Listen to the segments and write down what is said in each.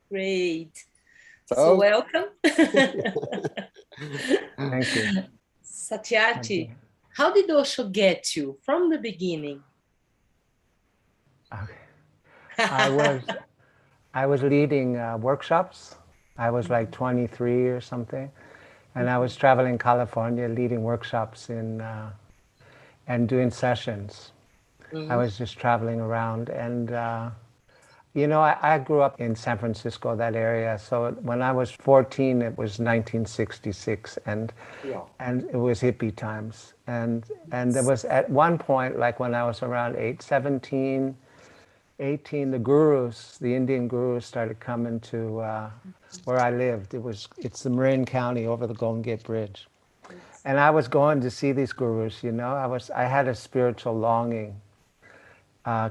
Great. So So, welcome. Thank you. Satyarthi, how did Osho get you from the beginning? Okay. I was leading workshops. I was like 23 or something, and I was traveling California leading workshops and doing sessions. I was just traveling around, and I grew up in San Francisco, that area. So when I was 14, it was 1966, and Yeah. it was hippie times. And there was at one point, like when I was around 18, the Indian gurus started coming to where I lived. It's the Marin County over the Golden Gate Bridge. And I was going to see these gurus, I had a spiritual longing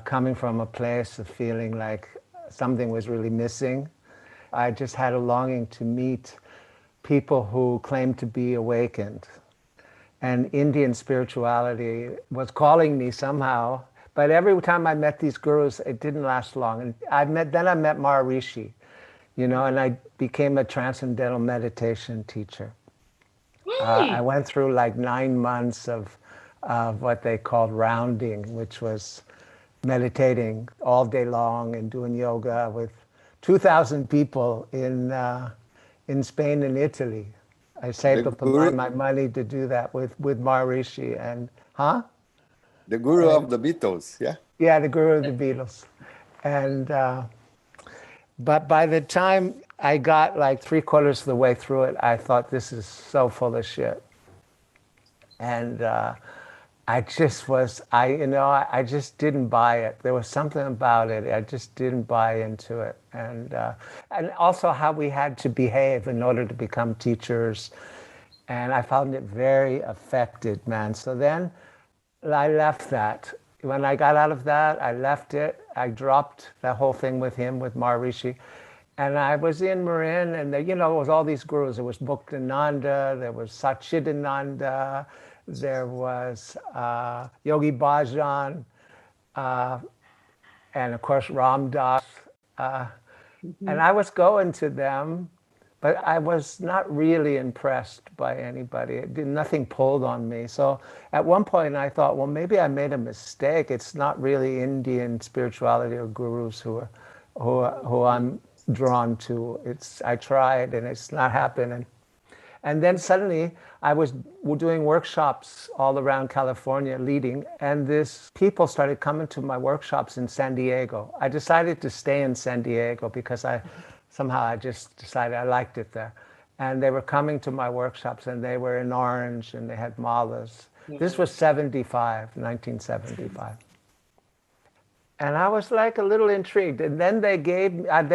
coming from a place of feeling like something was really missing. I just had a longing to meet people who claimed to be awakened. And Indian spirituality was calling me somehow. But every time I met these gurus, it didn't last long. And then I met Maharishi, and I became a transcendental meditation teacher. I went through like 9 months of what they called rounding, which was meditating all day long and doing yoga with 2,000 people in Spain and Italy. I saved the up guru, my money to do that with Maharishi and the guru of the Beatles, yeah? yeah, the guru of the Beatles. And but by the time I got like 3/4 of the way through it, I thought this is so full of shit. And I just didn't buy it. There was something about it. I just didn't buy into it. And also how we had to behave in order to become teachers. And I found it very affected, man. So then I left that. When I got out of that, I left it. I dropped that whole thing with him, with Maharishi. And I was in Marin, and there, it was all these gurus. There was Muktananda, there was Satchidananda, there was Yogi Bhajan, and of course Ram Dass. And I was going to them, but I was not really impressed by anybody. Nothing pulled on me. So at one point I thought, well, maybe I made a mistake. It's not really Indian spirituality or gurus who I'm drawn to. I tried and it's not happening. And then suddenly I was doing workshops all around California leading, and people started coming to my workshops in San Diego. I decided to stay in San Diego because I just decided I liked it there. And they were coming to my workshops, and they were in orange and they had malas. This was 1975. And I was like a little intrigued. And then they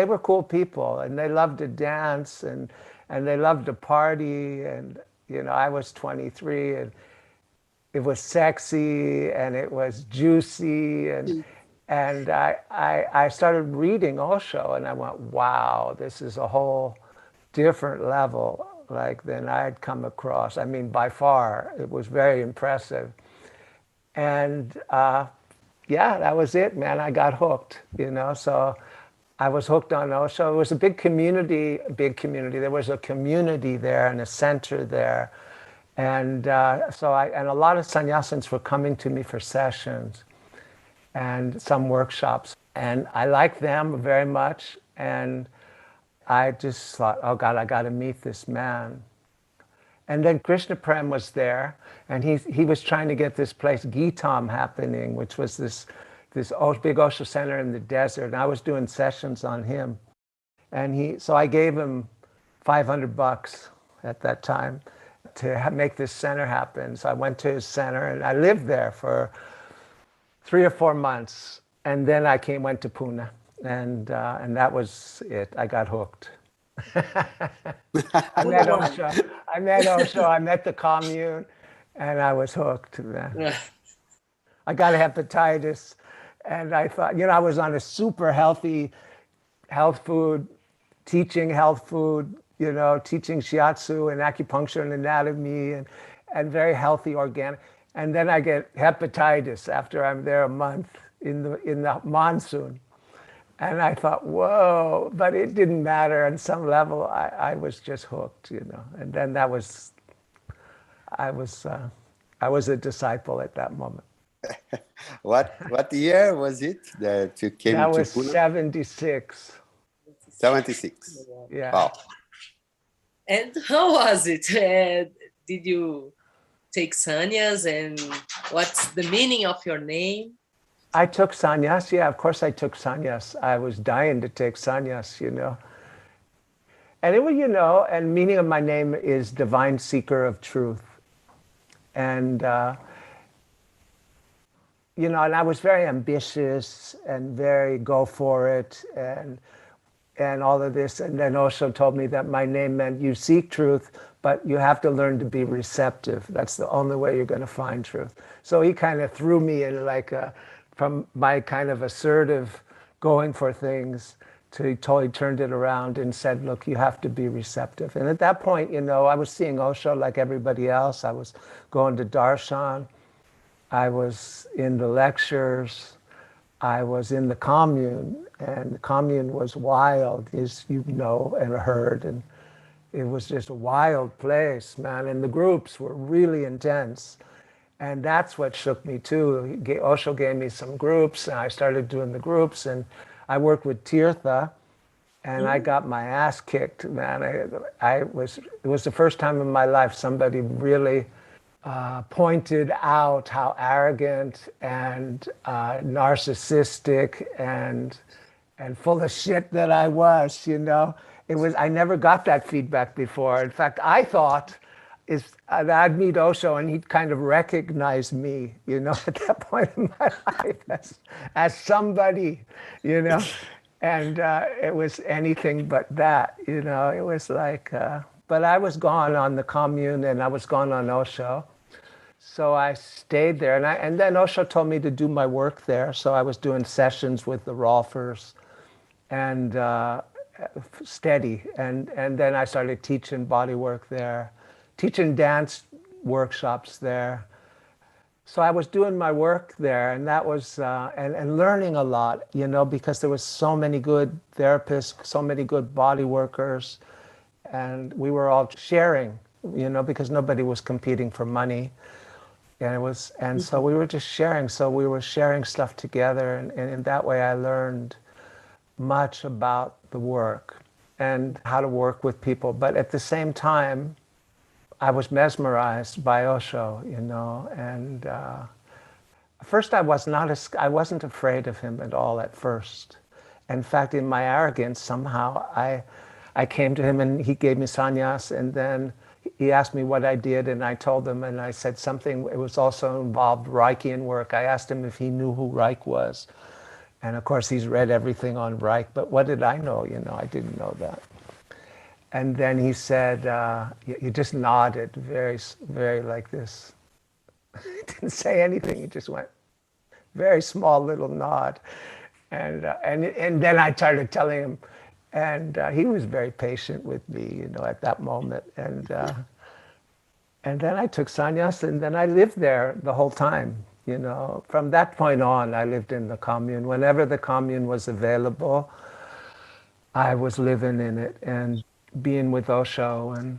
were cool people, and they loved to dance and they loved to party. And, I was 23, and it was sexy and it was juicy. And I started reading Osho, and I went, wow, this is a whole different level than I'd come across. I mean, by far, it was very impressive. And yeah, that was it, man. I got hooked, so I was hooked on Osho. It was a big community. There was a community there and a center there. And and a lot of sannyasins were coming to me for sessions and some workshops. And I liked them very much. And I just thought, oh God, I got to meet this man. And then Krishna Prem was there, and he was trying to get this place, Gitam, happening, which was this big Osho center in the desert. And I was doing sessions on him. And so I gave him $500 at that time to make this center happen. So I went to his center, and I lived there for 3 or 4 months. And then I went to Pune, and that was it. I got hooked. I met Osho. I met the commune, and I was hooked, man. I got hepatitis, and I thought, I was on a super healthy health food, teaching health food, you know, teaching shiatsu and acupuncture and anatomy and very healthy organic. And then I get hepatitis after I'm there a month in the monsoon. And I thought, whoa, but it didn't matter. On some level, I was just hooked, you know. And then I was a disciple at that moment. What year was it that you came That to was Pune? 76. 76. Yeah. Wow. And how was it? Did you take sannyas, and what's the meaning of your name? I took sannyas. Yeah, of course I took sannyas. I was dying to take sannyas, you know. And it was, you know, and meaning of my name is divine seeker of truth. And, you know, and I was very ambitious and very go for it and all of this. And then Osho told me that my name meant you seek truth, but you have to learn to be receptive. That's the only way you're going to find truth. So he kind of threw me in like from my kind of assertive going for things to he totally turned it around and said, look, you have to be receptive. And at that point, you know, I was seeing Osho like everybody else. I was going to darshan. I was in the lectures. I was in the commune, and the commune was wild, as you know and heard, and it was just a wild place, man, and the groups were really intense. And that's what shook me too. Osho gave me some groups, and I started doing the groups, and I worked with Tirtha, and I got my ass kicked, man. It was the first time in my life somebody really pointed out how arrogant and narcissistic and full of shit that I was, you know. I never got that feedback before. In fact, I thought that I'd meet Osho and he'd kind of recognize me, you know, at that point in my life as somebody, you know. And it was anything but that, you know. It was like, but I was gone on the commune and I was gone on Osho. So I stayed there, and then Osho told me to do my work there. So I was doing sessions with the Rolfers and steady. And then I started teaching body work there, teaching dance workshops there. So I was doing my work there, and that was, and learning a lot, you know, because there was so many good therapists, so many good body workers, and we were all sharing, you know, because nobody was competing for money. And so we were just sharing. So we were sharing stuff together. And in that way, I learned much about the work and how to work with people. But at the same time, I was mesmerized by Osho, you know. And first, I wasn't afraid of him at all at first. In fact, in my arrogance, somehow I came to him and he gave me sannyas, and then he asked me what I did, and I told him, and I said something. It was also involved Reichian work. I asked him if he knew who Reich was. And of course, he's read everything on Reich, but what did I know? You know, I didn't know that. And then he said, he just nodded very, very like this. He didn't say anything. He just went, very small little nod. And then I started telling him, and he was very patient with me, you know, at that moment. And then I took sannyas, and then I lived there the whole time, you know. From that point on, I lived in the commune. Whenever the commune was available, I was living in it and being with Osho. And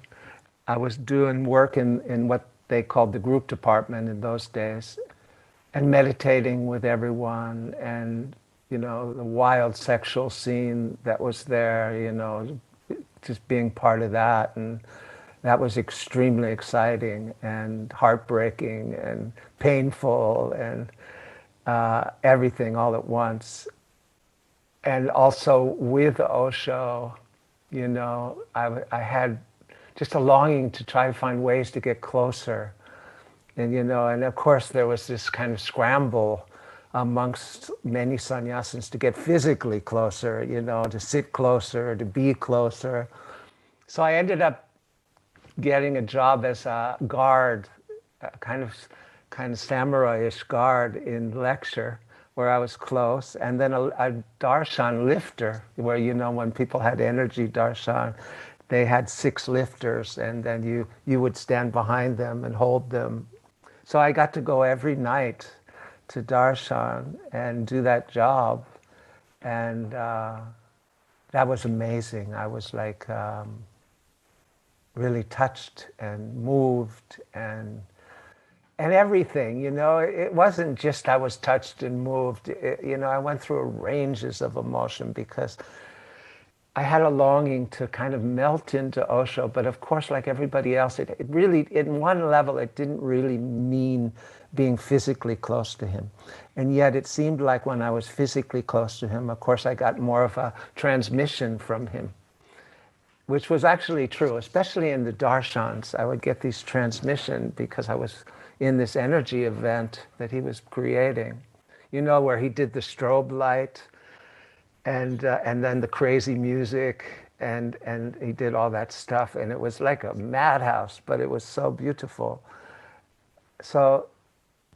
I was doing work in what they called the group department in those days, and meditating with everyone, and you know, the wild sexual scene that was there, you know, just being part of that. And that was extremely exciting and heartbreaking and painful and everything all at once. And also with Osho, you know, I had just a longing to try to find ways to get closer. And, you know, and of course there was this kind of scramble amongst many sannyasins to get physically closer, you know, to sit closer, to be closer. So I ended up getting a job as a guard, a kind of samurai-ish guard in lecture, where I was close, and then a darshan lifter, where, you know, when people had energy darshan, they had 6 lifters, and then you would stand behind them and hold them. So I got to go every night to Darshan and do that job, and that was amazing. I was like really touched and moved and everything, you know. It wasn't just I was touched and moved. You know, I went through ranges of emotion because I had a longing to kind of melt into Osho, but of course, like everybody else, it really, in one level, it didn't really mean being physically close to him. And yet it seemed like when I was physically close to him, of course, I got more of a transmission from him, which was actually true, especially in the darshans. I would get these transmission because I was in this energy event that he was creating, you know, where he did the strobe light and then the crazy music, and he did all that stuff, and it was like a madhouse, but it was so beautiful. So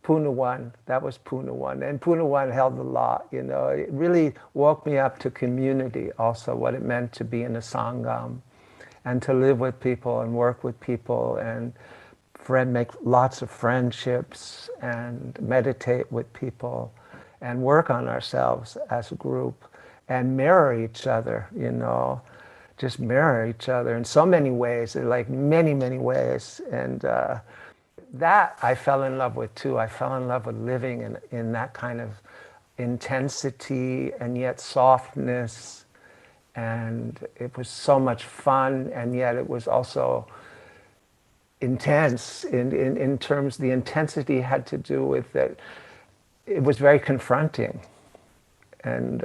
Punawan, that was Punawan, and Punawan held a lot, you know. It really woke me up to community, also what it meant to be in a sangam and to live with people and work with people and make lots of friendships and meditate with people and work on ourselves as a group and mirror each other, you know, just mirror each other in so many ways, like many, many ways. And that I fell in love with too. I fell in love with living in that kind of intensity and yet softness. And it was so much fun, and yet it was also intense in terms, the intensity had to do with that it was very confronting, and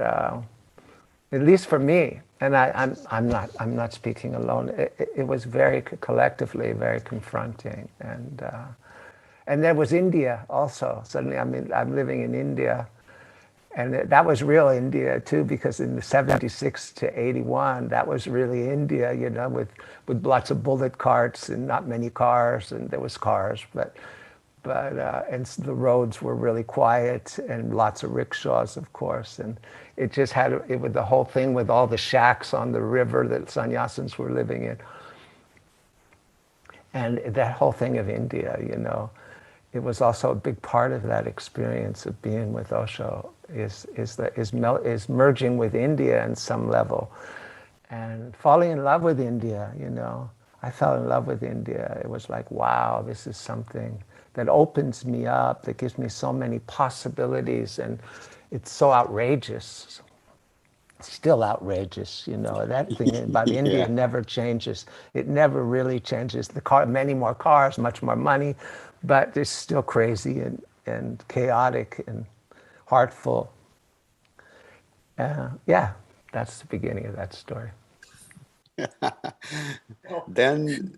at least for me, and I'm not speaking alone. It was very collectively very confronting, and there was India also. Suddenly, I'm living in India, and that was real India too, because in the 76 to 81, that was really India, you know, with lots of bullet carts and not many cars, and there was cars, but and the roads were really quiet and lots of rickshaws, of course, and it just had with the whole thing with all the shacks on the river that sannyasins were living in, and that whole thing of India, you know. It was also a big part of that experience of being with Osho is merging with India in some level and falling in love with India, you know. I fell in love with India. It was like, wow, this is something that opens me up, that gives me so many possibilities, and it's so outrageous. It's still outrageous, you know. That thing about India never changes. It never really changes. Many more cars, much more money, but it's still crazy and chaotic and heartful. Yeah, that's the beginning of that story. Then,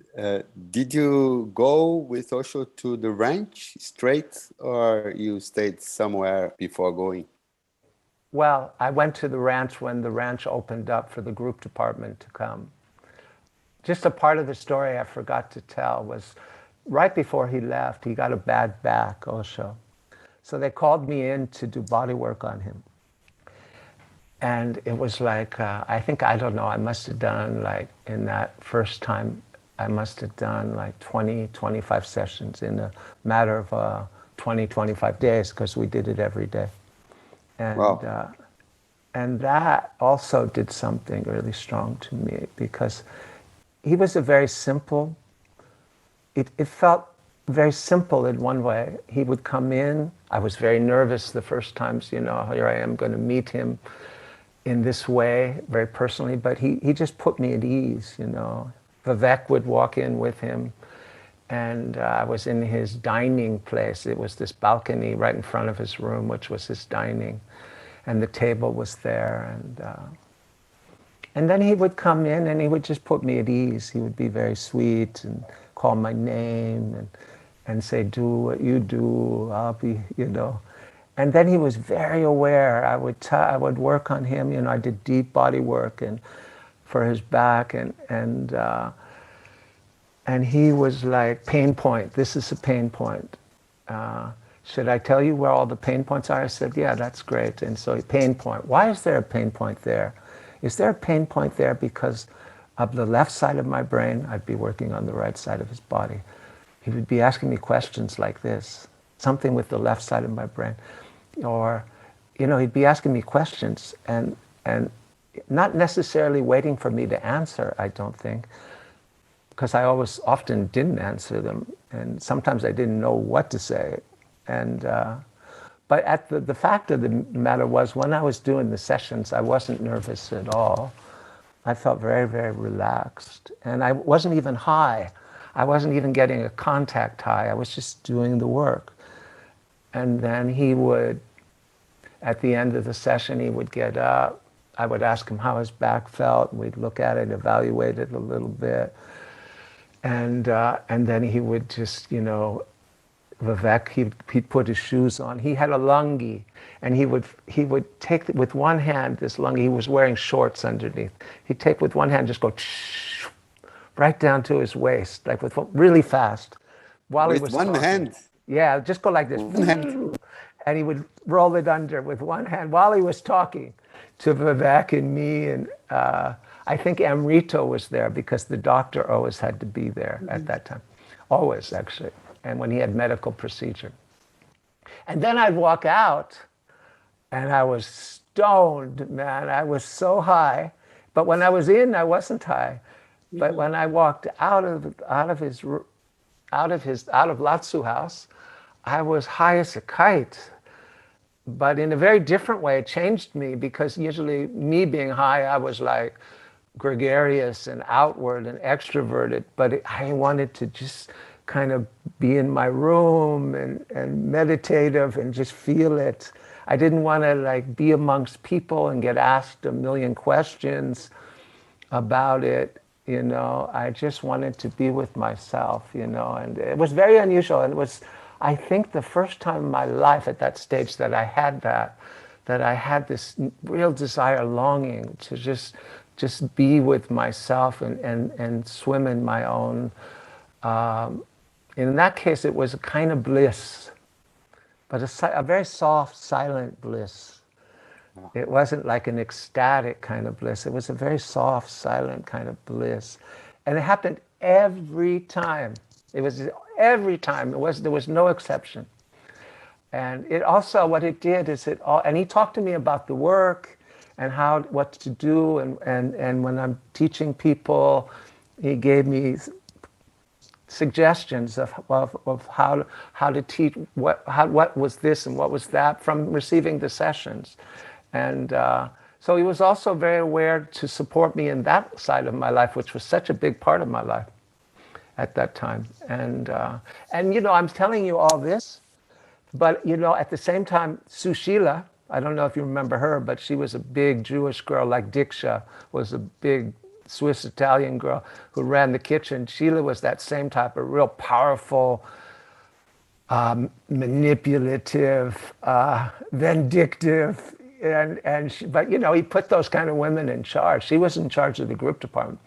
did you go with Osho to the ranch straight, or you stayed somewhere before going? Well, I went to the ranch when the ranch opened up for the group department to come. Just a part of the story I forgot to tell was right before he left, he got a bad back, Osho. So they called me in to do body work on him. And it was like, I don't know, I must have done like, in that first time, I must have done like 20, 25 sessions in a matter of 20, 25 days, because we did it every day. And, wow. And that also did something really strong to me, because he was a very simple, it felt very simple in one way. He would come in, I was very nervous the first times, you know, here I am going to meet him in this way, very personally, but he just put me at ease, you know. Vivek would walk in with him, and I was in his dining place. It was this balcony right in front of his room, which was his dining, and the table was there, and then he would come in and he would just put me at ease. He would be very sweet and call my name and say, do what you do, I'll be, you know. And then he was very aware. I would work on him, you know. I did deep body work and for his back, and he was like, pain point. This is a pain point. Should I tell you where all the pain points are? I said, yeah, that's great. And so pain point. Why is there a pain point there? Is there a pain point there because of the left side of my brain, I'd be working on the right side of his body. He would be asking me questions like this, something with the left side of my brain. Or, he'd be asking me questions and not necessarily waiting for me to answer, I don't think, because I often didn't answer them, and sometimes I didn't know what to say. But the fact of the matter was, when I was doing the sessions, I wasn't nervous at all. I felt very, very relaxed. And I wasn't even high. I wasn't even getting a contact high. I was just doing the work. And then he would, at the end of the session, he would get up. I would ask him how his back felt. We'd look at it, evaluate it a little bit. And then he would just, Vivek, he'd put his shoes on. He had a lungi, and he would take with one hand this lungi. He was wearing shorts underneath. He'd take with one hand, just go right down to his waist, like really fast, while he was with one talking. hand. Yeah, just go like this. One hand. And he would roll it under with one hand while he was talking to Vivek and me. And I think Amrito was there because the doctor always had to be there at that time. Always, actually. And when he had medical procedure. And then I'd walk out and I was stoned, man. I was so high. But when I was in, I wasn't high. But when I walked out of Latsu house, I was high as a kite. But in a very different way, it changed me, because usually me being high, I was like gregarious and outward and extroverted. But I wanted to just kind of be in my room and meditative and just feel it. I didn't want to like be amongst people and get asked a million questions about it. I just wanted to be with myself, and it was very unusual. And it was, I think, the first time in my life at that stage that I had that I had this real desire, longing to just be with myself and swim in my own. In that case, it was a kind of bliss, but a very soft, silent bliss. It wasn't like an ecstatic kind of bliss. It was a very soft, silent kind of bliss. And it happened every time. It was every time. There was no exception. And it also, what it did is and he talked to me about the work and what to do. And when I'm teaching people, he gave me suggestions of how to teach, what was this and what was that from receiving the sessions. And so he was also very aware to support me in that side of my life, which was such a big part of my life at that time. And I'm telling you all this, but at the same time, Sushila, I don't know if you remember her, but she was a big Jewish girl, like Diksha was a big Swiss Italian girl who ran the kitchen. Sheila was that same type of real powerful, manipulative, vindictive, but he put those kind of women in charge. She was in charge of the group department.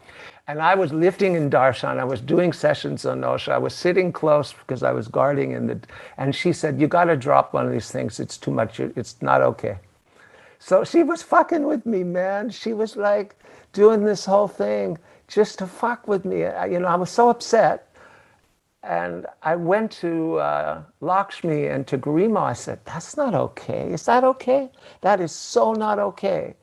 And I was lifting in darshan. I was doing sessions on Osho. I was sitting close because I was guarding and she said, "You got to drop one of these things. It's too much. It's not okay." So she was fucking with me, man. She was like doing this whole thing just to fuck with me. I was so upset. And I went to Lakshmi and to Garima. I said, "That's not okay. Is that okay? That is so not okay."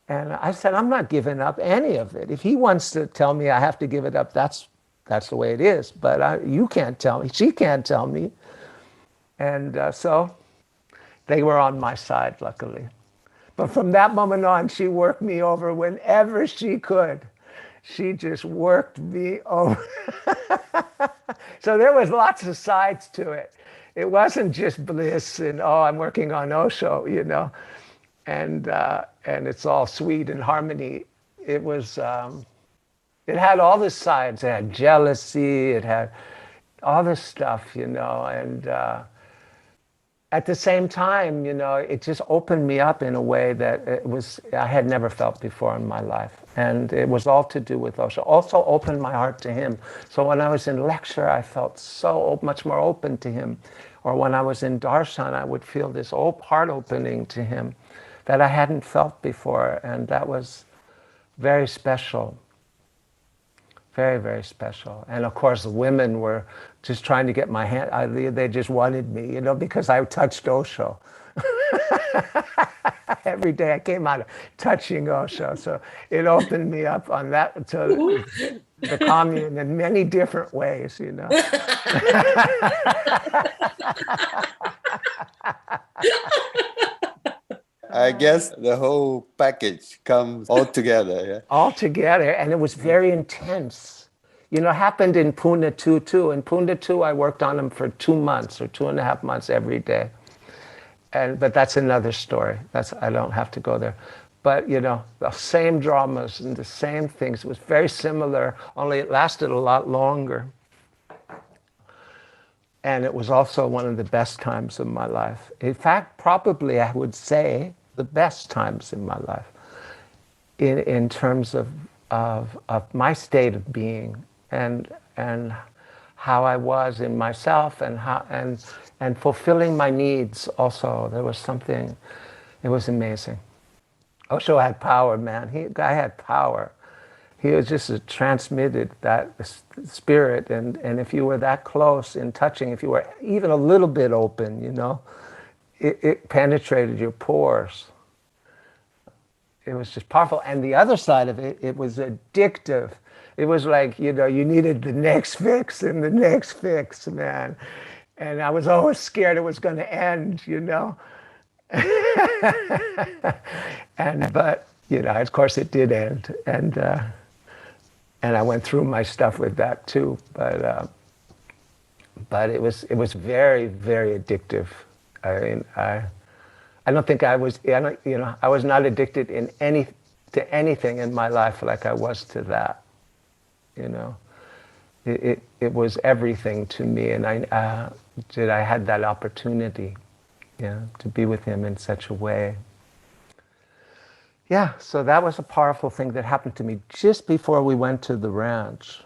And I said, "I'm not giving up any of it. If he wants to tell me I have to give it up, that's the way it is. But you can't tell me. She can't tell me." And so they were on my side, luckily. But from that moment on, she worked me over whenever she could. She just worked me over. So there was lots of sides to it. It wasn't just bliss and, I'm working on Osho, and it's all sweet and harmony. It was, it had all the sides. It had jealousy. It had all this stuff, and at the same time, it just opened me up in a way that I had never felt before in my life. And it was all to do with Osho. Also opened my heart to him. So when I was in lecture, I felt so much more open to him. Or when I was in darshan, I would feel this heart opening to him that I hadn't felt before. And that was very special. Very, very special. And of course, the women were just trying to get my hand. They just wanted me, you know, because I touched Osho. Every day I came out touching Osho. So it opened me up on that to the commune in many different ways, you know. I guess the whole package comes all together. Yeah. All together, and it was very intense. You know, it happened in Pune too. In Pune too, I worked on them for 2 months or 2.5 months every day. But that's another story. I don't have to go there. But you know, the same dramas and the same things. It was very similar, only it lasted a lot longer. And it was also one of the best times of my life. In fact, probably I would say the best times in my life, in terms of my state of being and how I was in myself and fulfilling my needs. Also, there was something. It was amazing. Osho had power, man. Guy had power. He was just transmitted that spirit, and if you were that close in touching, if you were even a little bit open, you know, it penetrated your pores. It was just powerful. And the other side of it, it was addictive. It was like, you know, you needed the next fix and the next fix, man. And I was always scared it was going to end, you know. But you know, of course, it did end, and I went through my stuff with that too. But it was very, very addictive. I mean, I don't think I was. I was not addicted to anything in my life like I was to that. You know, it was everything to me, and I had that opportunity. Yeah, to be with him in such a way. Yeah, so that was a powerful thing that happened to me just before we went to the ranch.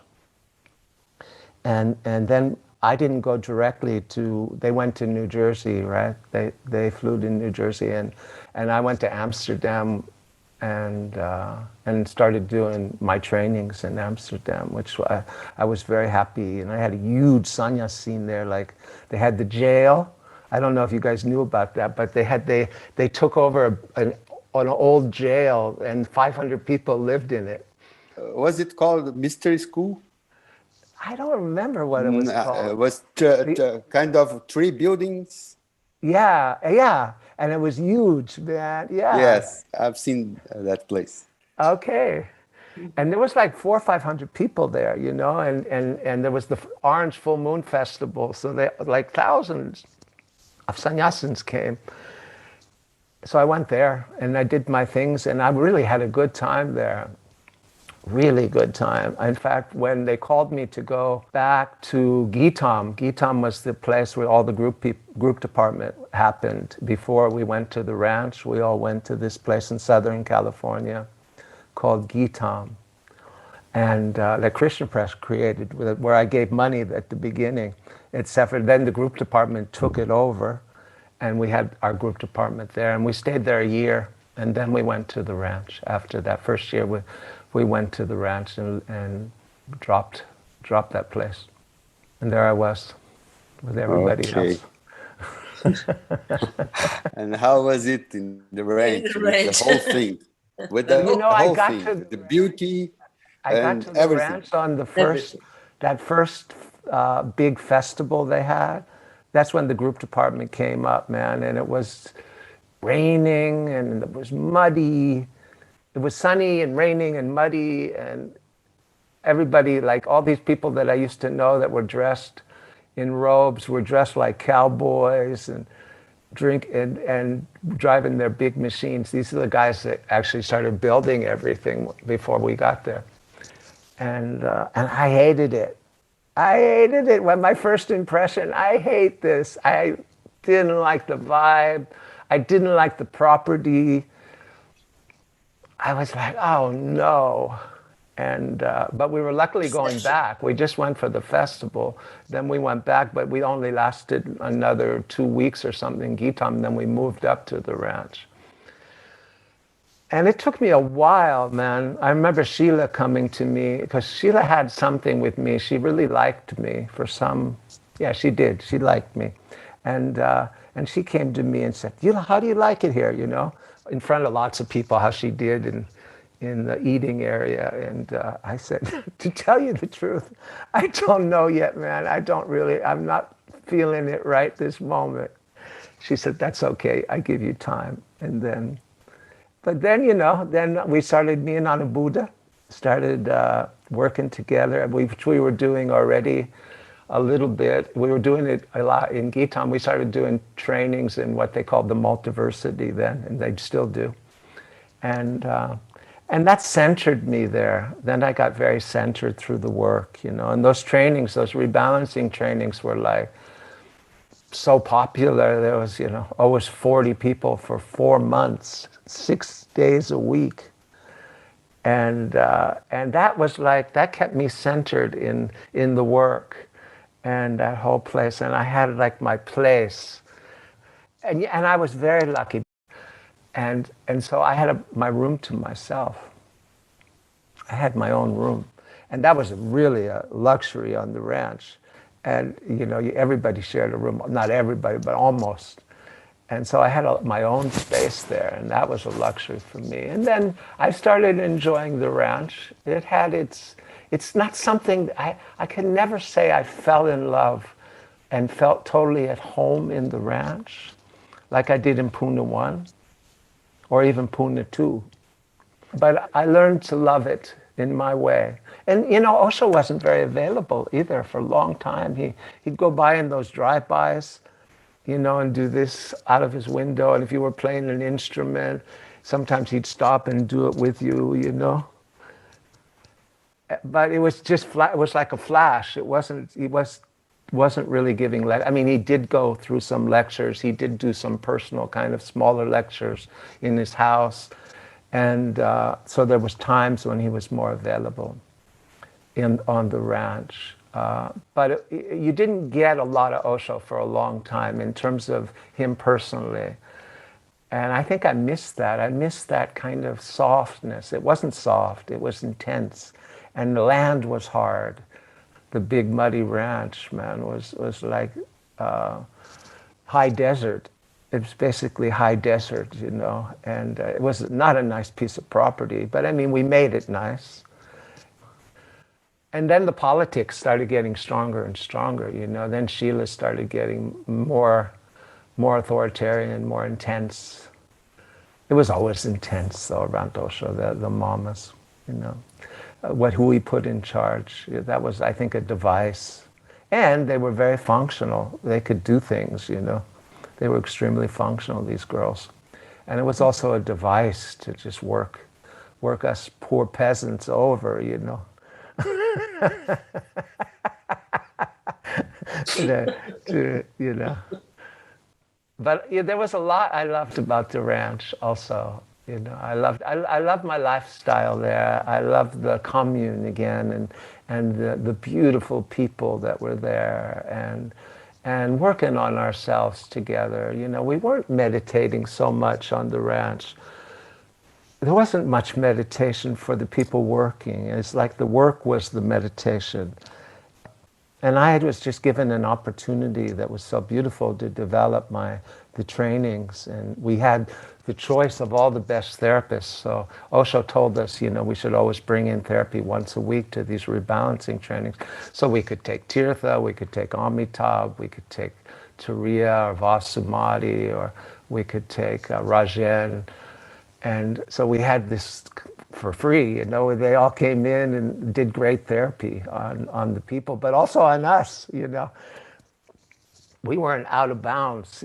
And then I didn't go directly to, they went to New Jersey, right? They flew to New Jersey, and I went to Amsterdam and started doing my trainings in Amsterdam, which I was very happy. And I had a huge sannyas scene there. Like, they had the jail. I don't know if you guys knew about that, but they took over an old jail, and 500 people lived in it. Was it called Mystery School? I don't remember what it was called. It was kind of 3 buildings. Yeah, and it was huge, man. Yeah. Yes, I've seen that place. Okay. And there was like 400 or 500 people there, you know, and there was the Orange Full Moon Festival, so they like thousands of sannyasins came. So I went there and I did my things, and I really had a good time there. Really good time. In fact, when they called me to go back to Gitam was the place where all the group department happened. Before we went to the ranch, we all went to this place in Southern California called Gitam. And that Krishna Press created, where I gave money at the beginning. Except for then the group department took it over, and we had our group department there, and we stayed there a year, and then we went to the ranch. After that first year, we went to the ranch and dropped that place, and there I was with everybody else. And how was it in the ranch? The whole thing, with the whole thing, the beauty. I got to the ranch on the first big festival they had. That's when the group department came up, man, and it was raining and it was muddy. It was sunny and raining and muddy, and everybody, like all these people that I used to know that were dressed in robes, were dressed like cowboys and driving their big machines. These are the guys that actually started building everything before we got there. And I hated it. I hated it. When my first impression, I hate this. I didn't like the vibe. I didn't like the property. I was like, oh no. And but we were luckily going back. We just went for the festival. Then we went back, but we only lasted another 2 weeks or something in Gitam. Then we moved up to the ranch. And it took me a while, man. I remember Sheila coming to me because Sheila had something with me. She really liked me for some, yeah, she did. She liked me. And she came to me and said, you know, how do you like it here? You know, in front of lots of people, how she did in the eating area. And I said, to tell you the truth, I don't know yet, man. I'm not feeling it right this moment. She said, that's okay. I give you time. But then, you know, then we started, me and Buddha started working together, which we were doing already a little bit. We were doing it a lot in Gitam. We started doing trainings in what they called the multiversity then, and they still do. And that centered me there. Then I got very centered through the work, you know. And those trainings, those rebalancing trainings were like so popular. There was, you know, always 40 people for 4 months, 6 days a week. And that was like, that kept me centered in the work and that whole place. And I had like my place. And I was very lucky. And so I had my room to myself. I had my own room. And that was really a luxury on the ranch. And, you know, everybody shared a room. Not everybody, but almost. And so I had my own space there, and that was a luxury for me. And then I started enjoying the ranch. It had it's not something, I can never say I fell in love and felt totally at home in the ranch, like I did in Pune 1, or even Pune 2. But I learned to love it in my way. And, you know, Osho wasn't very available either for a long time. He'd go by in those drive-bys, you know, and do this out of his window. And if you were playing an instrument, sometimes he'd stop and do it with you, you know. But it was just it was like a flash. He wasn't really giving I mean, he did go through some lectures. He did do some personal kind of smaller lectures in his house. And so there was times when he was more available on the ranch. But you didn't get a lot of Osho for a long time in terms of him personally. And I think I missed that. I missed that kind of softness. It wasn't soft, it was intense. And the land was hard. The big muddy ranch, man, was like high desert. It was basically high desert, you know. And it was not a nice piece of property, but I mean, we made it nice. And then the politics started getting stronger and stronger, you know. Then Sheila started getting more authoritarian, more intense. It was always intense, though, around Osho, the mamas, you know. Who he put in charge, that was, I think, a device. And they were very functional. They could do things, you know. They were extremely functional, these girls. And it was also a device to just work us poor peasants over, you know. You know. But yeah, there was a lot I loved about the ranch also. You know, I loved my lifestyle there. I loved the commune again, and the beautiful people that were there, and working on ourselves together. You know, we weren't meditating so much on the ranch. There wasn't much meditation for the people working. It's like the work was the meditation. And I was just given an opportunity that was so beautiful to develop the trainings. And we had the choice of all the best therapists. So Osho told us, you know, we should always bring in therapy once a week to these rebalancing trainings. So we could take Tirtha, we could take Amitabh, we could take Turiya or Vasumati, or we could take Rajen. And so we had this for free, you know. They all came in and did great therapy on the people, but also on us, you know. We weren't out of bounds.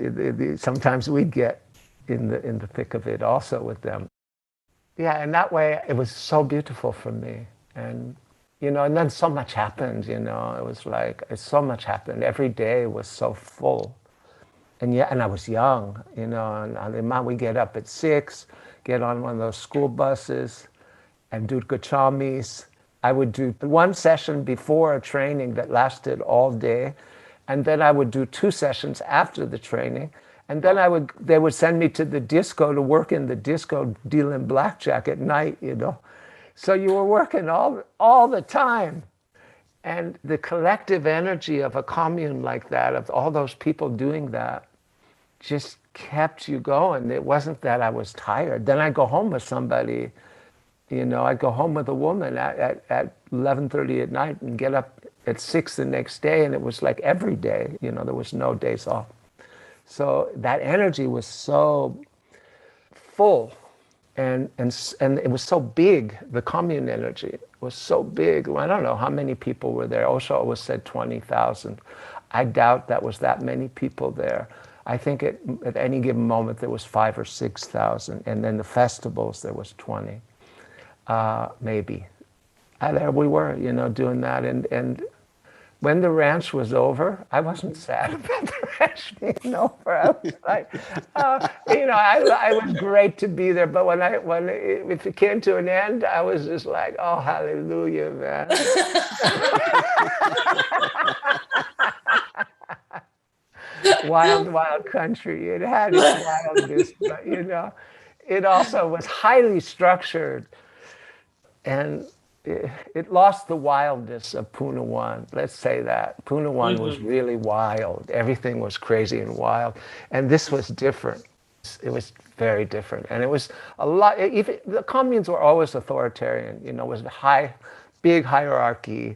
Sometimes we'd get in the thick of it also with them. Yeah, and that way it was so beautiful for me. And, you know, and then so much happened, you know. It was like, so much happened. Every day was so full. And yeah, and I was young, you know, and we get up at 6, get on one of those school buses and do gachamis. I would do one session before a training that lasted all day, and then I would do 2 sessions after the training, And then they would send me to the disco to work in the disco dealing blackjack at night, you know. So you were working all the time. And the collective energy of a commune like that, of all those people doing that, just kept you going. It wasn't that I was tired. Then I'd go home with somebody, you know, I'd go home with a woman at 11:30 at night and get up at 6 the next day, and it was like every day, you know, there was no days off. So that energy was so full, and it was so big. The commune energy was so big. I don't know how many people were there. Osho always said 20,000. I doubt that was that many people there. I think at any given moment there was 5,000 or 6,000, and then the festivals there was 20, maybe. And there we were, you know, doing that, and when the ranch was over, I wasn't sad about the ranch being over. I was like, you know, I was great to be there, but if it came to an end, I was just like, oh, hallelujah, man. Wild country. It had its wildness, but you know, it also was highly structured, and it lost the wildness of Pune 1. Let's say that. Pune 1 was really wild. Everything was crazy and wild. And this was different. It was very different. And it was a lot, even the communes were always authoritarian, you know, it was big hierarchy,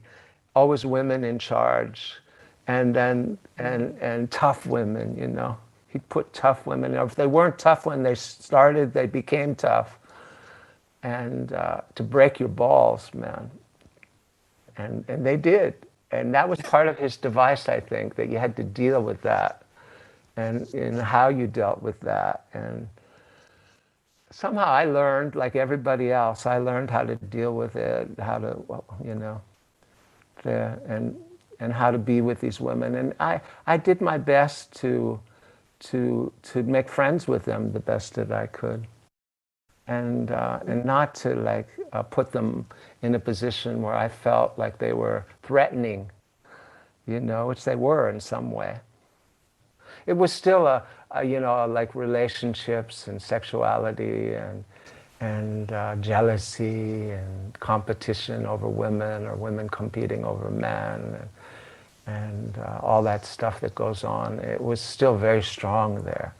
always women in charge, and then, and tough women, you know. He put tough women, if they weren't tough when they started, they became tough. And to break your balls, man. And they did. And that was part of his device, I think, that you had to deal with that, and how you dealt with that. And somehow I learned, like everybody else, I learned how to deal with it, how to, you know, and how to be with these women. And I did my best to make friends with them the best that I could. And not to like put them in a position where I felt like they were threatening, you know, which they were in some way. It was still you know, like relationships and sexuality and jealousy and competition over women, or women competing over men, and all that stuff that goes on. It was still very strong there.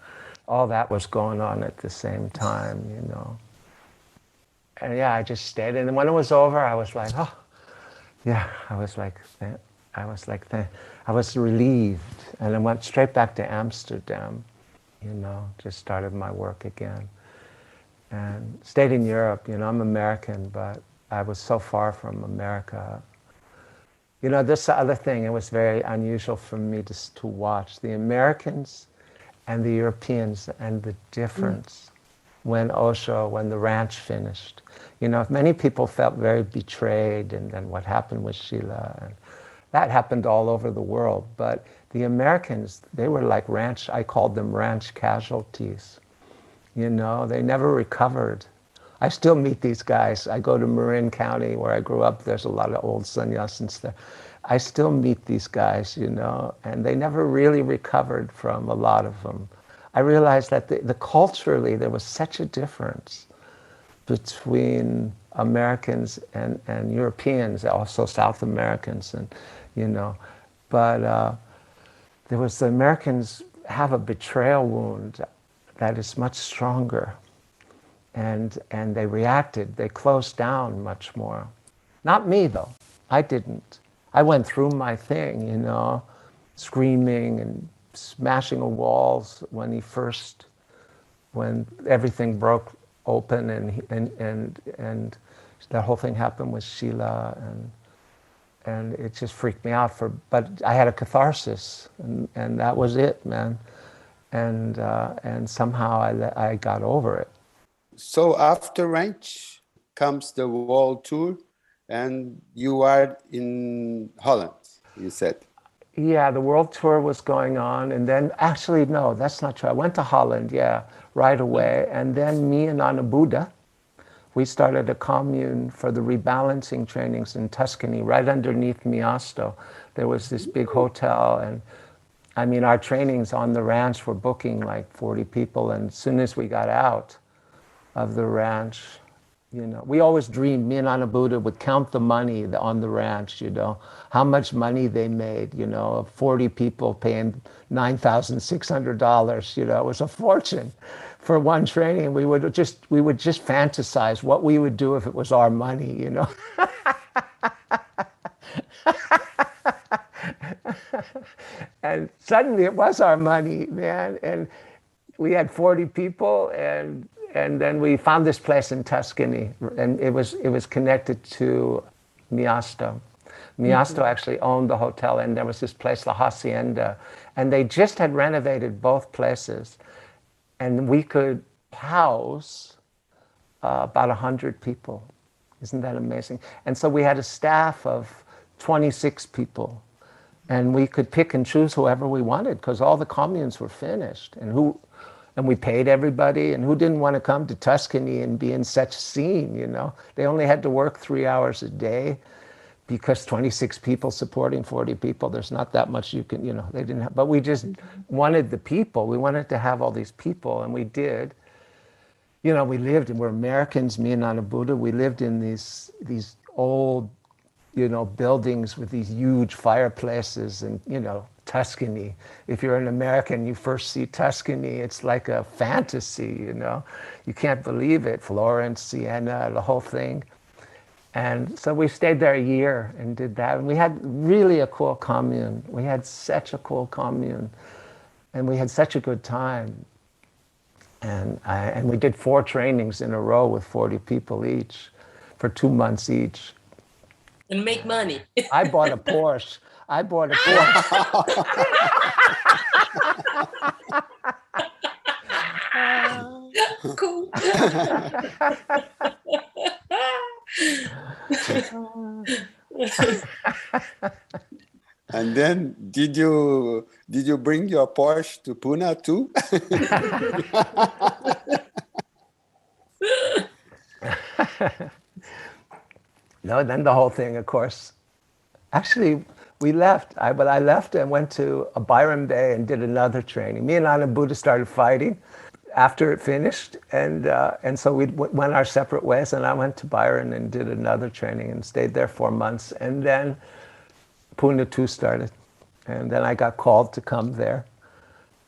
All that was going on at the same time, you know. And yeah, I just stayed. And then when it was over, I was like, oh, yeah, I was relieved. And I went straight back to Amsterdam, you know, just started my work again. And stayed in Europe, you know, I'm American, but I was so far from America. You know, this other thing, it was very unusual for me to watch. The Americans and the Europeans, and the difference when the ranch finished. You know, many people felt very betrayed, and then what happened with Sheila, and that happened all over the world. But the Americans, they were like ranch, I called them ranch casualties. You know, they never recovered. I still meet these guys. I go to Marin County, where I grew up. There's a lot of old sannyasins there. I still meet these guys, you know, and they never really recovered from a lot of them. I realized that culturally there was such a difference between Americans and Europeans, also South Americans, and you know, but the Americans have a betrayal wound that is much stronger, and they reacted. They closed down much more. Not me though. I didn't. I went through my thing, you know, screaming and smashing walls when everything broke open, and the whole thing happened with Sheila, and it just freaked me out. But I had a catharsis, and that was it, man. And somehow I got over it. So after Ranch comes the world tour, and you are in Holland, you said. Yeah, the world tour was going on, and then, actually, no, that's not true. I went to Holland, yeah, right away, and then me and Anna Buddha, we started a commune for the rebalancing trainings in Tuscany, right underneath Miasto. There was this big hotel, and I mean, our trainings on the ranch were booking like 40 people. And as soon as we got out of the ranch, you know, we always dreamed, me and Anna Buddha would count the money on the ranch, you know, how much money they made, you know, 40 people paying $9,600, you know, it was a fortune for one training. We would just fantasize what we would do if it was our money, you know. And suddenly it was our money, man. And we had 40 people, and then we found this place in Tuscany, and it was connected to Miasto. Miasto actually owned the hotel, and there was this place, La Hacienda, and they just had renovated both places, and we could house about 100 people. Isn't that amazing? And so we had a staff of 26 people, and we could pick and choose whoever we wanted because all the communes were finished, and we paid everybody, and who didn't want to come to Tuscany and be in such a scene, you know? They only had to work 3 hours a day because 26 people supporting 40 people, there's not that much you can, you know, they didn't have, but we just wanted the people. We wanted to have all these people, and we did. You know, we lived, and we're Americans, me and Anna Buddha, we lived in these old, you know, buildings with these huge fireplaces, and, you know, Tuscany. If you're an American, you first see Tuscany, it's like a fantasy, you know. You can't believe it. Florence, Siena, the whole thing. And so we stayed there a year and did that. And we had really a cool commune. We had such a cool commune. And we had such a good time. And we did 4 trainings in a row with 40 people each for 2 months each. And make money. I bought a Porsche. I bought a Porsche. Cool. And then did you bring your Porsche to Pune too? No, then the whole thing, of course. Actually, we left. I left and went to a Byron Bay and did another training. Me and Anna Buddha started fighting after it finished, and so we went our separate ways. And I went to Byron and did another training and stayed there 4 months. And then Pune 2 started, and then I got called to come there,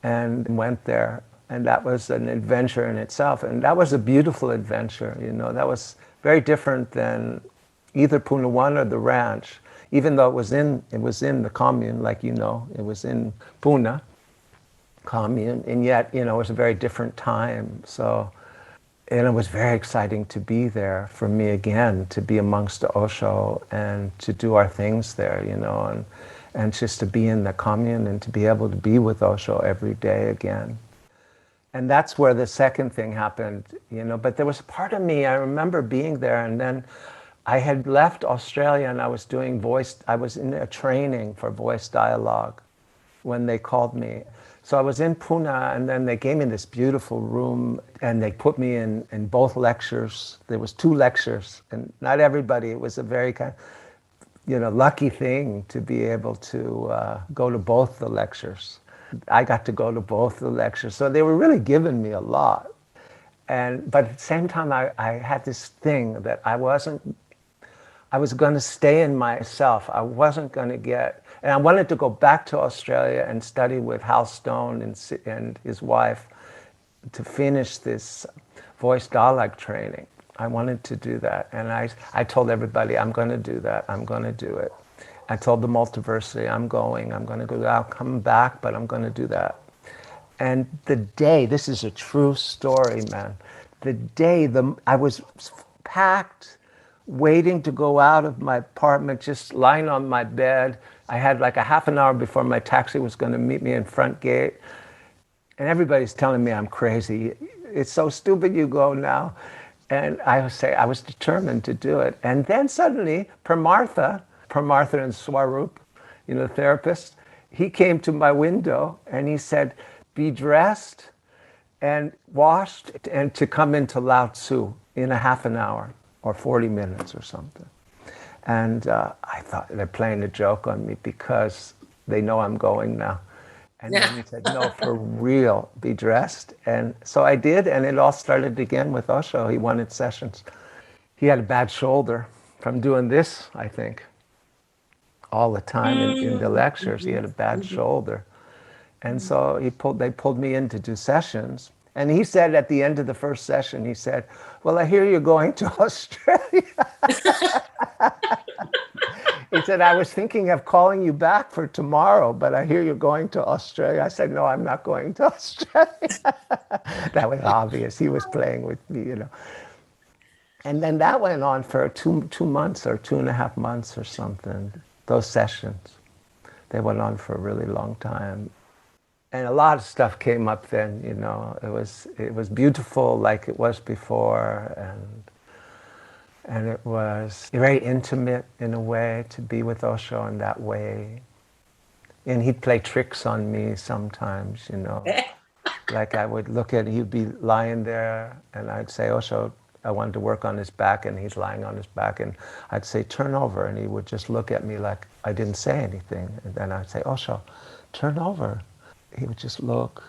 and went there, and that was an adventure in itself. And that was a beautiful adventure. You know, that was very different than either Pune 1 or the ranch. Even though it was in the commune, like, you know, it was in Pune commune, and yet, you know, it was a very different time. So, and it was very exciting to be there for me again, to be amongst the Osho and to do our things there, you know, and just to be in the commune and to be able to be with Osho every day again. And that's where the second thing happened, you know. But there was a part of me, I remember being there, and then I had left Australia and I was in a training for voice dialogue when they called me. So I was in Pune, and then they gave me this beautiful room, and they put me in both lectures. There was 2 lectures, and not everybody, it was a very kind of, you know, lucky thing to be able to go to both the lectures. I got to go to both the lectures. So they were really giving me a lot. But at the same time, I had this thing that I was going to stay in myself. I wasn't going to get, and I wanted to go back to Australia and study with Hal Stone and his wife to finish this voice dialogue training. I wanted to do that. And I told everybody, I'm going to do that. I'm going to do it. I told the Multiversity, I'm going to go, I'll come back, but I'm going to do that. And the day, this is a true story, man. The day I was packed, waiting to go out of my apartment, just lying on my bed. I had like a half an hour before my taxi was going to meet me in front gate. And everybody's telling me I'm crazy. It's so stupid you go now. And I was determined to do it. And then suddenly, Paramartha and Swarup, you know, the therapist, he came to my window and he said, be dressed and washed and to come into Lao Tzu in a half an hour or 40 minutes or something. And I thought they're playing a joke on me because they know I'm going now. And then he said, no, for real, be dressed. And so I did, and it all started again with Osho. He wanted sessions. He had a bad shoulder from doing this, I think, all the time in the lectures. He had a bad shoulder. And so they pulled me in to do sessions. And he said at the end of the first session, he said, well, I hear you're going to Australia. He said, I was thinking of calling you back for tomorrow, but I hear you're going to Australia. I said, no, I'm not going to Australia. That was obvious. He was playing with me, you know. And then that went on for two months or 2.5 months or something. Those sessions, they went on for a really long time. And a lot of stuff came up then, you know. It was beautiful like it was before, and it was very intimate in a way to be with Osho in that way. And he'd play tricks on me sometimes, you know. Like I would look at, he'd be lying there, and I'd say, Osho, I wanted to work on his back, and he's lying on his back, and I'd say, turn over, and he would just look at me like I didn't say anything. And then I'd say, Osho, turn over. He would just look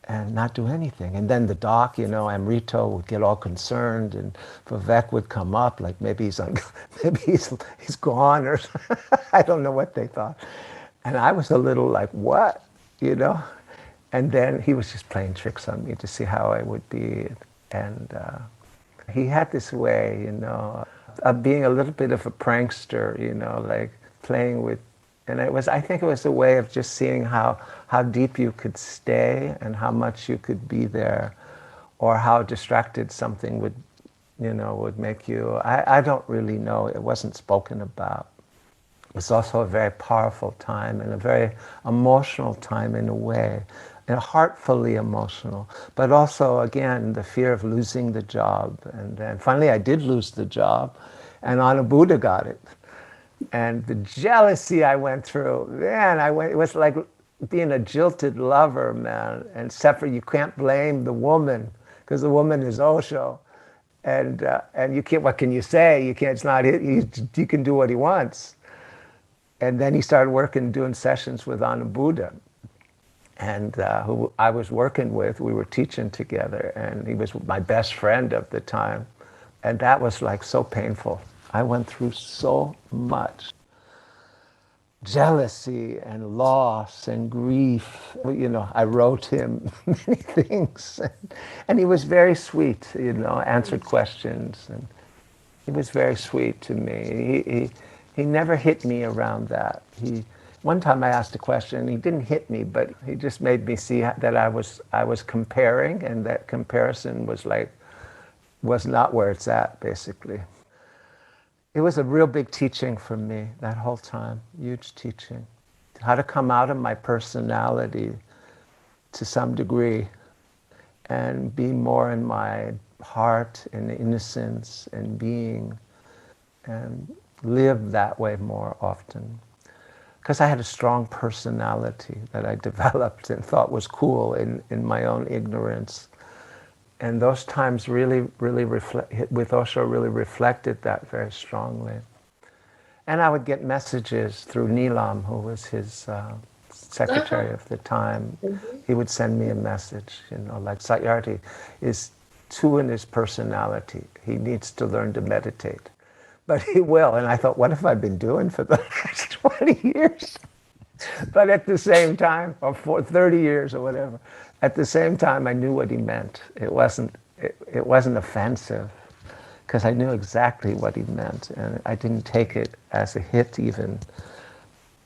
and not do anything. And then the doc, you know, Amrito would get all concerned, and Vivek would come up, like maybe he's gone, or I don't know what they thought. And I was a little like, what, you know? And then he was just playing tricks on me to see how I would be. And he had this way, you know, of being a little bit of a prankster, you know, like playing with. And I think it was a way of just seeing how deep you could stay and how much you could be there, or how distracted something would make you. I don't really know. It wasn't spoken about. It was also a very powerful time and a very emotional time in a way, and heartfully emotional. But also, again, the fear of losing the job. And then finally I did lose the job, and Anna Buddha got it. And the jealousy I went through, man, it was like being a jilted lover, man. And except for you can't blame the woman, because the woman is Osho. And you can't, what can you say? You can't, it's not, he can do what he wants. And then he started doing sessions with Anna Buddha, and who I was working with. We were teaching together, and he was my best friend of the time. And that was like so painful. I went through so much jealousy and loss and grief. You know, I wrote him many things, and he was very sweet, you know, answered questions, and he was very sweet to me. He never hit me around that. One time I asked a question, and he didn't hit me, but he just made me see that I was comparing, and that comparison was not where it's at, basically. It was a real big teaching for me that whole time, huge teaching. How to come out of my personality to some degree and be more in my heart and innocence and being, and live that way more often. Because I had a strong personality that I developed and thought was cool in my own ignorance. And those times really with Osho really reflected that very strongly. And I would get messages through Neelam, who was his secretary of the time. He would send me a message, you know, like Satyarthi is too in his personality. He needs to learn to meditate. But he will. And I thought, what have I been doing for the last 20 years? But at the same time, or for 30 years or whatever, at the same time, I knew what he meant. It wasn't offensive, because I knew exactly what he meant, and I didn't take it as a hit even.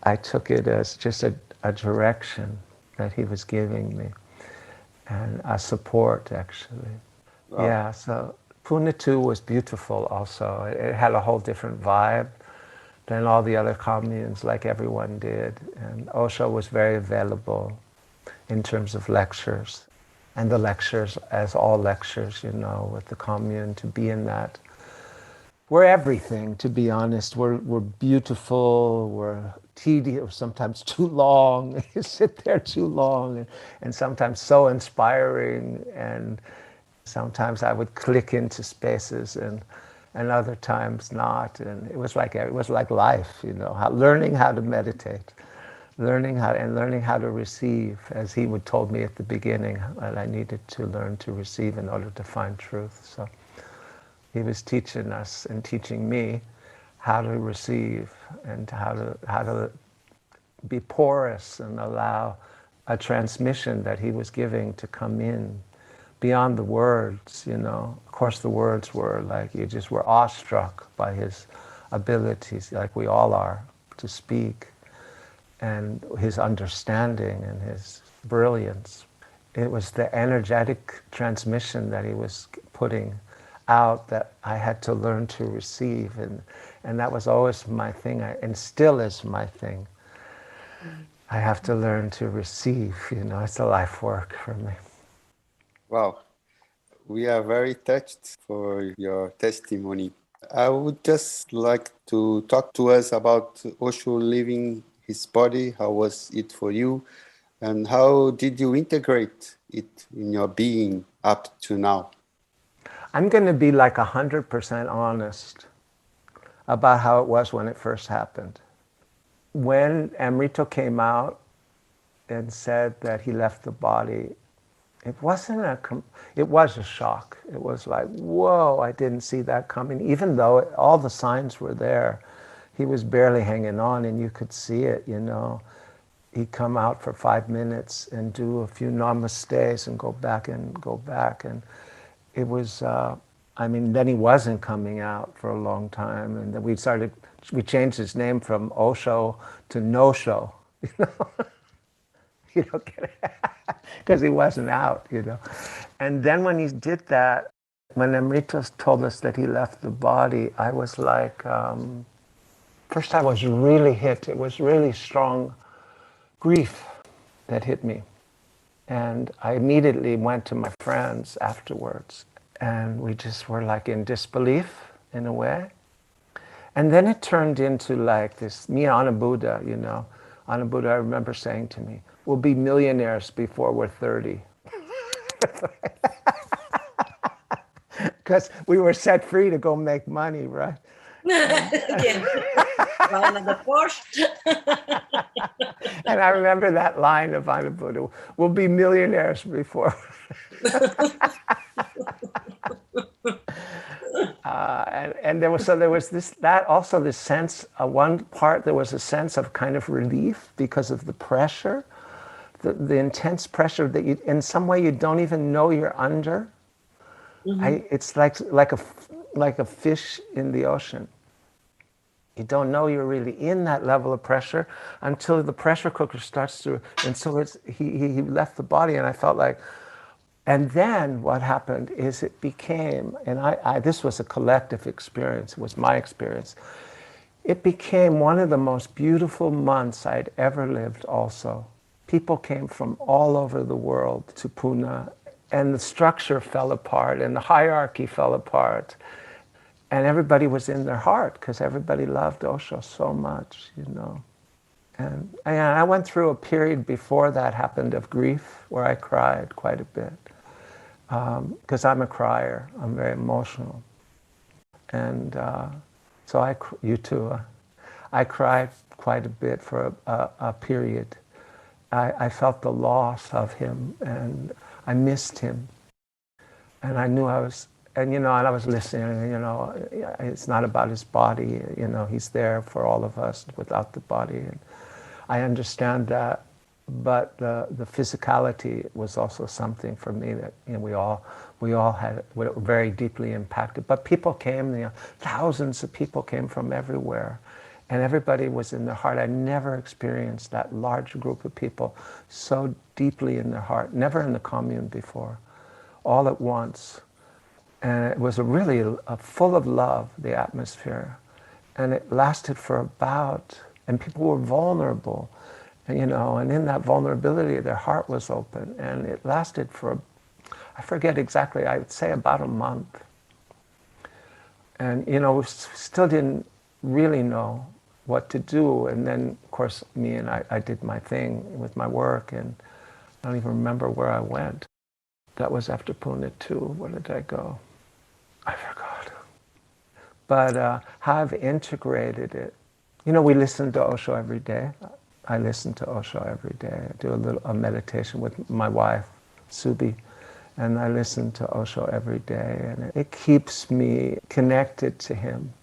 I took it as just a direction that he was giving me, and a support, actually. Wow. Yeah, so Pune 2 was beautiful also. It had a whole different vibe than all the other communes, like everyone did. And Osho was very available in terms of lectures. And the lectures, as all lectures, you know, with the commune, to be in that. We're everything, to be honest. We're beautiful, we're tedious, sometimes too long. You sit there too long, and sometimes so inspiring. And sometimes I would click into spaces, and other times not. And it was like life, you know, learning how to meditate. learning how to receive, as he would told me at the beginning, that I needed to learn to receive in order to find truth. So he was teaching us and teaching me how to receive and how to be porous and allow a transmission that he was giving to come in beyond the words, you know. Of course, the words were like, you just were awestruck by his abilities, like we all are, to speak, and his understanding and his brilliance. It was the energetic transmission that he was putting out that I had to learn to receive, and that was always my thing, and still is my thing. I have to learn to receive, you know, it's a life work for me. Wow. We are very touched for your testimony. I would just like to talk to us about Osho leaving his body. How was it for you? And how did you integrate it in your being up to now? I'm going to be like 100% honest about how it was when it first happened. When Amrito came out and said that he left the body, it was a shock. It was like, whoa, I didn't see that coming. Even though all the signs were there, he was barely hanging on, and you could see it, you know. He'd come out for 5 minutes and do a few namastes and go back. And it was, then he wasn't coming out for a long time. And then we changed his name from Osho to No-Show, you know. You don't get it, because he wasn't out, you know. And then when he did that, when Amrita told us that he left the body, I was like, first I was really hit. It was really strong grief that hit me. And I immediately went to my friends afterwards, and we just were like in disbelief in a way. And then it turned into like this, me and Anabuddha, you know. Anabuddha, I remember saying to me, we'll be millionaires before we're 30. Because we were set free to go make money, right? Again, buy another Porsche. And I remember that line of Anabuddha, we'll be millionaires before. And there was this sense, one part, there was a sense of kind of relief because of the pressure, the intense pressure that you, in some way you don't even know you're under. Mm-hmm. It's like a fish in the ocean. You don't know you're really in that level of pressure until the pressure cooker starts to, and so he left the body, and I felt like, and then what happened is it became, and this was a collective experience, it was my experience, it became one of the most beautiful months I'd ever lived also. People came from all over the world to Pune, and the structure fell apart, and the hierarchy fell apart, and everybody was in their heart, because everybody loved Osho so much, you know. And I went through a period before that happened of grief, where I cried quite a bit. Because I'm a crier, I'm very emotional. And so you too, I cried quite a bit for a period. I felt the loss of him, and I missed him. And I knew I was listening, you know, it's not about his body, you know, he's there for all of us without the body. And I understand that. But the physicality was also something for me that, you know, we all were very deeply impacted. But people came, you know, thousands of people came from everywhere, and everybody was in their heart. I never experienced that large group of people so deeply in their heart, never in the commune before, all at once. And it was really full of love, the atmosphere, and it lasted for and people were vulnerable. And, you know, and in that vulnerability, their heart was open, and it lasted for, I forget exactly, I would say about a month. And, you know, we still didn't really know what to do. And then, of course, I did my thing with my work, and I don't even remember where I went. That was after Pune too. Where did I go? I forgot. But how I've integrated it. You know, we listen to Osho every day. I listen to Osho every day. I do a meditation with my wife, Subi, and I listen to Osho every day, and it keeps me connected to him.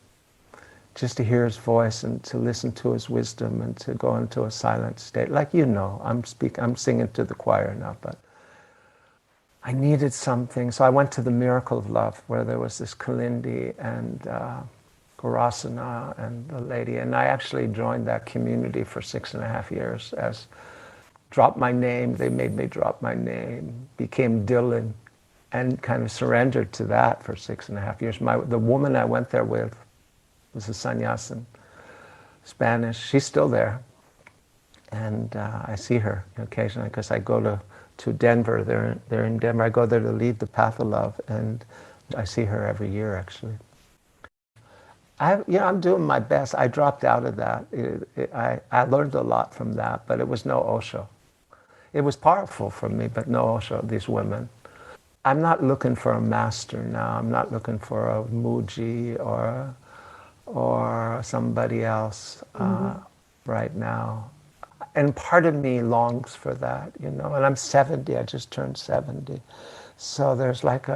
Just to hear his voice and to listen to his wisdom and to go into a silent state. Like I'm singing to the choir now, but I needed something. So I went to the Miracle of Love, where there was this Kalindi and Gorasana and the lady, and I actually joined that community for 6.5 years. Dropped my name, they made me drop my name, became Dylan, and kind of surrendered to that for 6.5 years. The woman I went there with was a sannyasin, Spanish. She's still there, and I see her occasionally because I go to Denver. They're in Denver. I go there to lead the Path of Love, and I see her every year actually. I'm doing my best. I dropped out of that. I learned a lot from that, but it was no Osho. It was powerful for me, but no Osho, these women. I'm not looking for a master now. I'm not looking for a Muji or somebody else right now. And part of me longs for that, and I'm 70, I just turned 70. So there's like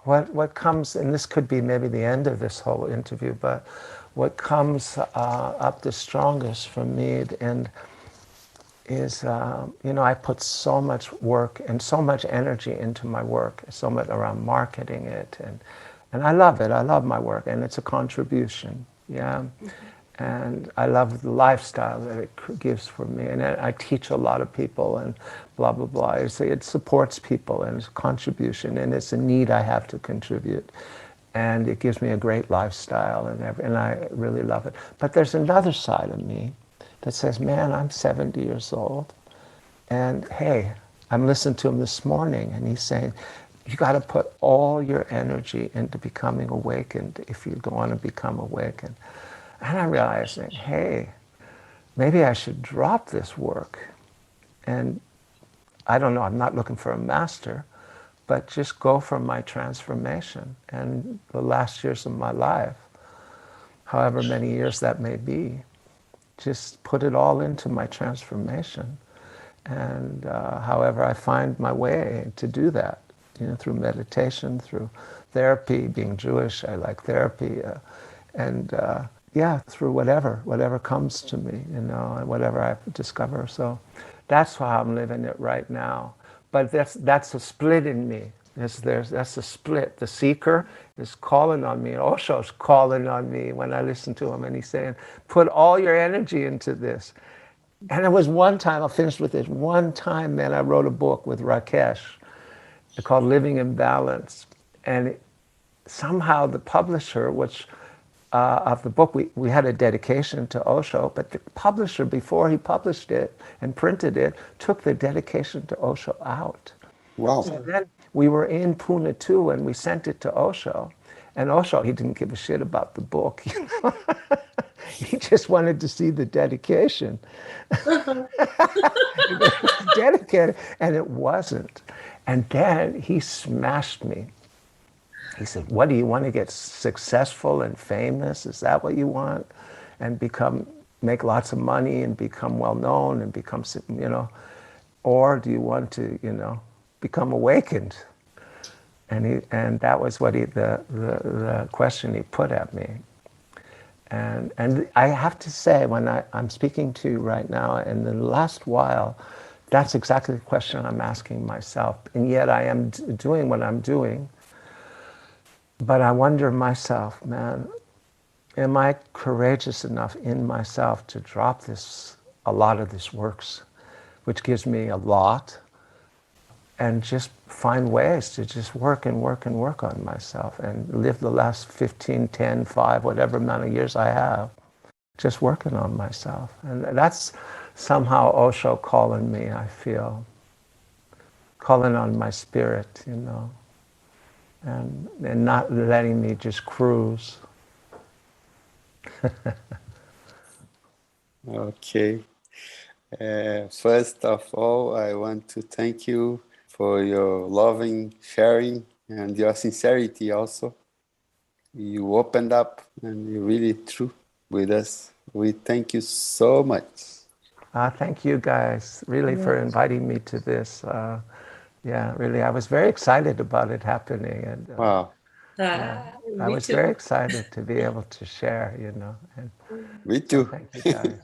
what comes, and this could be maybe the end of this whole interview, but what comes up the strongest for me and is, I put so much work and so much energy into my work, so much around marketing it, and I love it. I love my work, and it's a contribution, yeah. And I love the lifestyle that it gives for me, and I teach a lot of people, and blah blah blah. It supports people, and it's a contribution, and it's a need I have to contribute, and it gives me a great lifestyle, and I really love it. But there's another side of me that says, man, I'm 70 years old, and hey, I'm listening to him this morning, and he's saying, you got to put all your energy into becoming awakened if you want to become awakened. And I'm realizing, hey, maybe I should drop this work. And I don't know, I'm not looking for a master, but just go for my transformation and the last years of my life, however many years that may be, just put it all into my transformation. And however I find my way to do that, through meditation, through therapy, being Jewish, I like therapy, through whatever comes to me, whatever I discover. So that's how I'm living it right now. But that's a split in me. That's a split. The seeker is calling on me. Osho's calling on me when I listen to him, and he's saying, put all your energy into this. And it was one time, I'll finish with this, one time, man, I wrote a book with Rakesh called Living in Balance. And somehow the publisher, which of the book, we had a dedication to Osho, but the publisher, before he published it and printed it, took the dedication to Osho out. Wow. So then we were in Pune too, and we sent it to Osho. And Osho, he didn't give a shit about the book. He just wanted to see the dedication. It was dedicated, and it wasn't. And then he smashed me. He said, what do you want to get successful and famous? Is that what you want? And make lots of money and become well known and become, or do you want to, become awakened? And that was what the question he put at me. And I have to say, when I'm speaking to you right now, and the last while, that's exactly the question I'm asking myself. And yet I am doing what I'm doing. But I wonder myself, man, am I courageous enough in myself to drop a lot of this works, which gives me a lot, and just find ways to just work and work and work on myself and live the last 15, 10, 5, whatever amount of years I have, just working on myself. And that's somehow Osho calling me, I feel, calling on my spirit, and not letting me just cruise. Okay. First of all, I want to thank you for your loving sharing and your sincerity also. You opened up and you're really true with us. We thank you so much. Thank you guys really for Yes. inviting me to this. Yeah, really, I was very excited about it happening, and Wow. yeah, I Me was too. very excited to be able to share, and Me so too. thank you guys.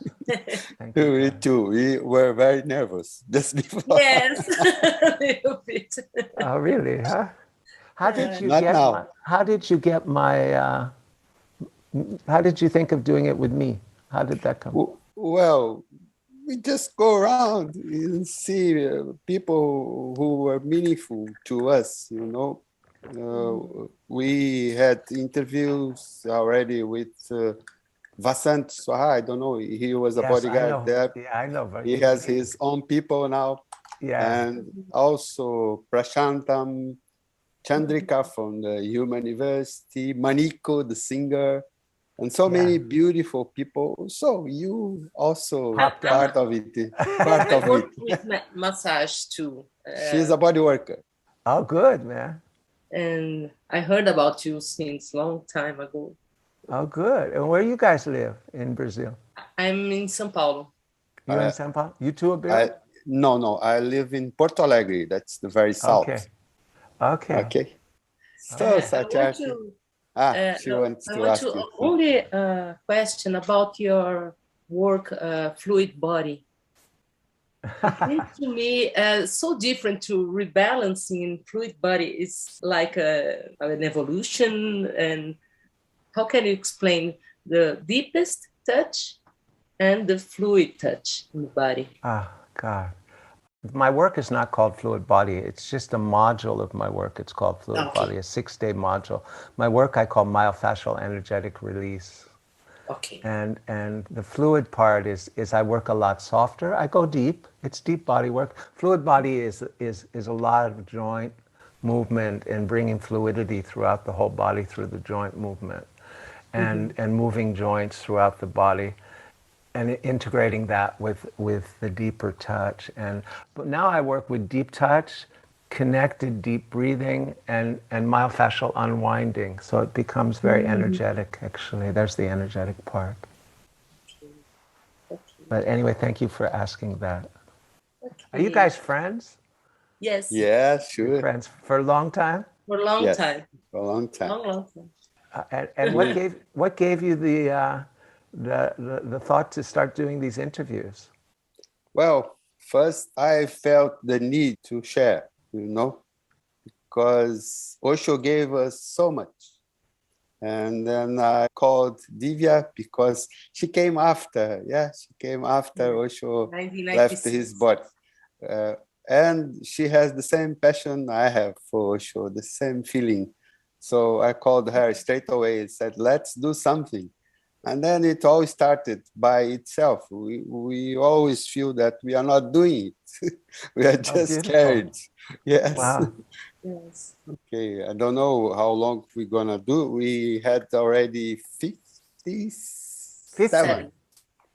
Thank you Me guys. too. We were very nervous just before. Yes, a little bit. Oh, really? Huh? How did you Not get my? now. How did you get my? How did you think of doing it with me? How did that come? Well, we just go around and see people who were meaningful to us, we had interviews already with Vasant Swaha. I don't know. He was a Yes, I bodyguard know. there. Yeah, I know. But He has his own people now. yeah, And also Prashantam Chandrika from the Human University, Maniko, the singer, and so yeah. many beautiful people. So you also Helped out. part of it, part I of it. work with massage too. She's a body worker. Oh, good, man. And I heard about you since long time ago. Oh, good. And where you guys live in Brazil? I'm in São Paulo. You in I, São Paulo? You too, I Bill? no, I live in Porto Alegre. That's the very south. Okay. Okay. Okay. So I want Satyarthi, to. she No, wants I to want ask to you. only question about your work, fluid body. It seems to me so different to rebalancing in fluid body. It's like an evolution. And how can you explain the deepest touch and the fluid touch in the body? Ah, God. My work is not called Fluid Body. It's just a module of my work. It's called Fluid Okay. Body, a 6-day module. My work I call myofascial energetic release. Okay. And the fluid part is I work a lot softer. I go deep. It's deep body work. Fluid body is a lot of joint movement and bringing fluidity throughout the whole body through the joint movement, and moving joints throughout the body, and integrating that with the deeper touch. But now I work with deep touch, connected deep breathing, and myofascial unwinding. So it becomes very energetic, actually. There's the energetic part. Okay. But anyway, thank you for asking that. Okay. Are you guys friends? Yes. Yeah, You're sure. friends for a long time? For a long Yes, time. for a long time. Long time. And what gave you the thought to start doing these interviews? Well, first I felt the need to share, because Osho gave us so much. And then I called Divya because she came after. Yeah, she came after Osho left 1996. his body. And she has the same passion I have for Osho, the same feeling. So I called her straight away and said, let's do something. And then it all started by itself. We always feel that we are not doing it. We are just beautiful. scared. Yes. Wow. Yes. Okay. I don't know how long we're going to do. We had already 57. 7.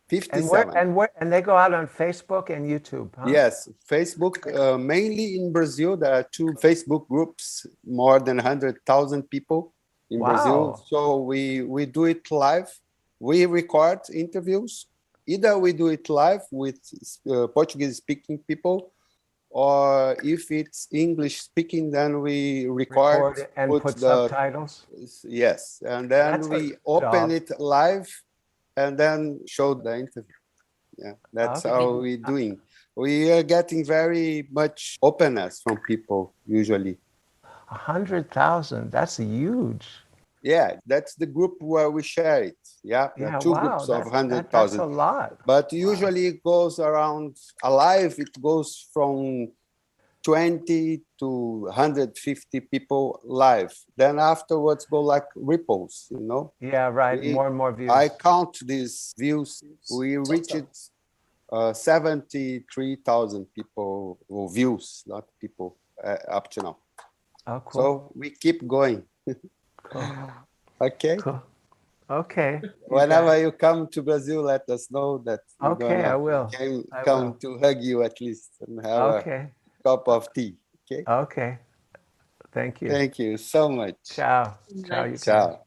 57. And they go out on Facebook and YouTube, huh? Yes, Facebook, mainly in Brazil. There are 2 Facebook groups, more than 100,000 people in Brazil. Wow. So we do it live. We record interviews. Either we do it live with Portuguese speaking people, or if it's English speaking, then we record it and put subtitles. Yes, and then That's we a open job. it live and then show the interview. Yeah, that's Okay. how we're doing. We are getting very much openness from people usually. 100,000. That's huge. Yeah, that's the group where we share it. Yeah, there Yeah. are 2 Wow. groups of That's 100,000. a lot. But usually it goes around alive, it goes from 20 to 150 people live. Then afterwards go like ripples, Yeah. Right. More and more views. I count these views. We reached 73,000 people, or views, not people, up to now. Oh, cool. So we keep going. Cool. Okay. Cool. Okay. Whenever you come to Brazil, let us know that we're Okay, I will. come to hug you at least and have a cup of tea. Okay. Okay. Thank you. Thank you so much. Ciao. Ciao. You guys. Ciao.